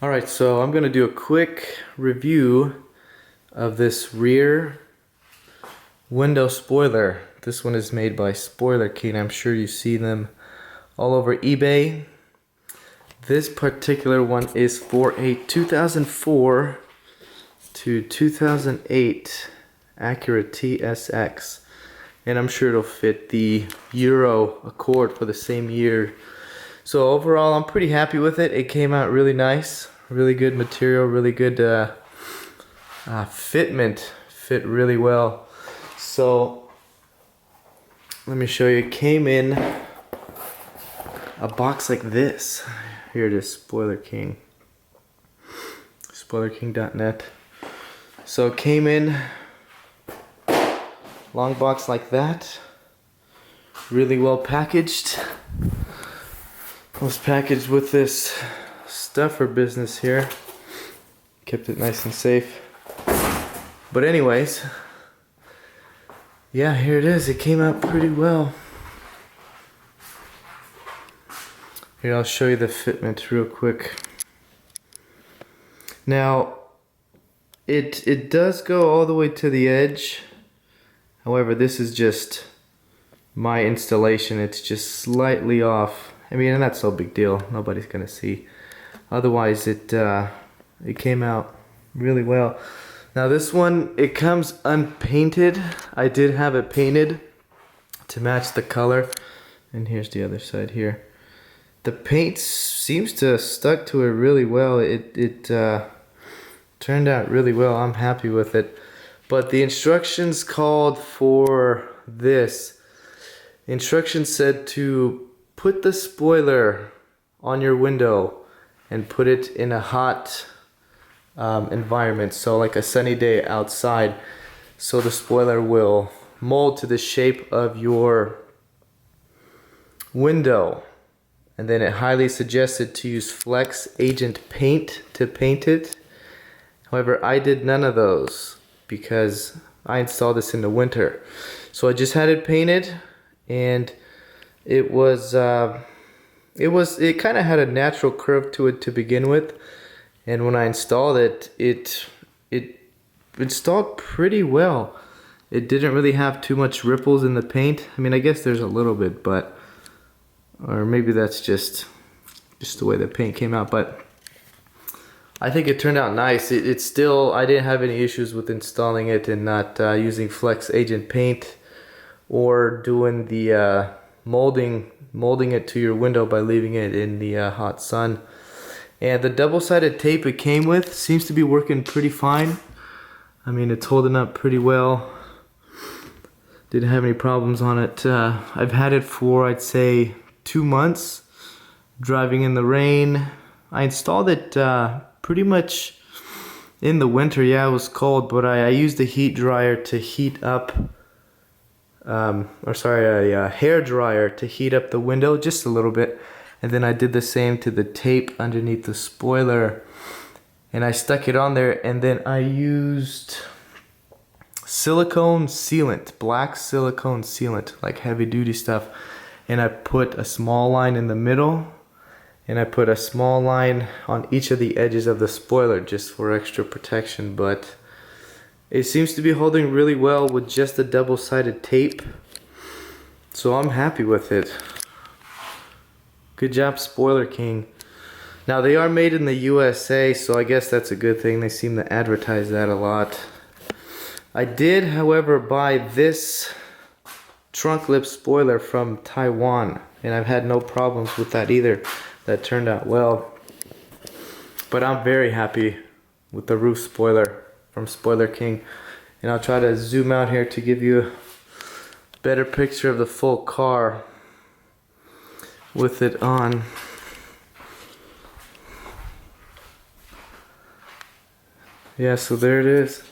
Alright, so I'm going to do a quick review of this rear window spoiler. This one is made by SpoilerKing. I'm sure you see them all over eBay. This particular one is for a 2004 to 2008 Acura TSX. And I'm sure it'll fit the Euro Accord for the same year. So overall, I'm pretty happy with it. It came out really nice, really good material, really good fitment, fit really well. So let me show you. It came in a box like this. Here it is, SpoilerKing, SpoilerKing.net. So it came in long box like that, really well packaged. Was packaged with this stuffer business here. Kept it nice and safe. But anyways, yeah, here it is. It came out pretty well. Here, I'll show you the fitment real quick. Now, it does go all the way to the edge. However, this is just my installation. It's just slightly off. I mean, and that's no big deal. Nobody's gonna see. Otherwise, it came out really well. Now this one, it comes unpainted. I did have it painted to match the color. And here's the other side here. The paint seems to have stuck to it really well. It turned out really well. I'm happy with it. But the instructions called for this. The instructions said to put the spoiler on your window and put it in a hot environment, so like a sunny day outside, so the spoiler will mold to the shape of your window. And then it highly suggested to use Flex Agent paint to paint it. However, I did none of those because I installed this in the winter. So I just had it painted, and it kind of had a natural curve to it to begin with, and when I installed it, it installed pretty well. It didn't really have too much ripples in the paint. I mean, I guess there's a little bit, but or maybe that's just the way the paint came out. But I think it turned out nice. It's still, I didn't have any issues with installing it and not using Flex Agent paint or doing the molding it to your window by leaving it in the hot sun. And the double-sided tape it came with seems to be working pretty fine. I mean, it's holding up pretty well. Didn't have any problems on it. I've had it for, I'd say, 2 months, driving in the rain. I installed it pretty much in the winter. Yeah, it was cold, but I used a heat dryer to heat up a hair dryer to heat up the window just a little bit, and then I did the same to the tape underneath the spoiler, and I stuck it on there, and then I used silicone sealant, black silicone sealant, like heavy duty stuff, and I put a small line in the middle, and I put a small line on each of the edges of the spoiler just for extra protection. But it seems to be holding really well with just the double-sided tape. So I'm happy with it. Good job, SpoilerKing. Now they are made in the USA, so I guess that's a good thing. They seem to advertise that a lot. I did, however, buy this trunk lip spoiler from Taiwan, and I've had no problems with that either. That turned out well. But I'm very happy with the roof spoiler from SpoilerKing, and I'll try to zoom out here to give you a better picture of the full car with it on. Yeah, so there it is.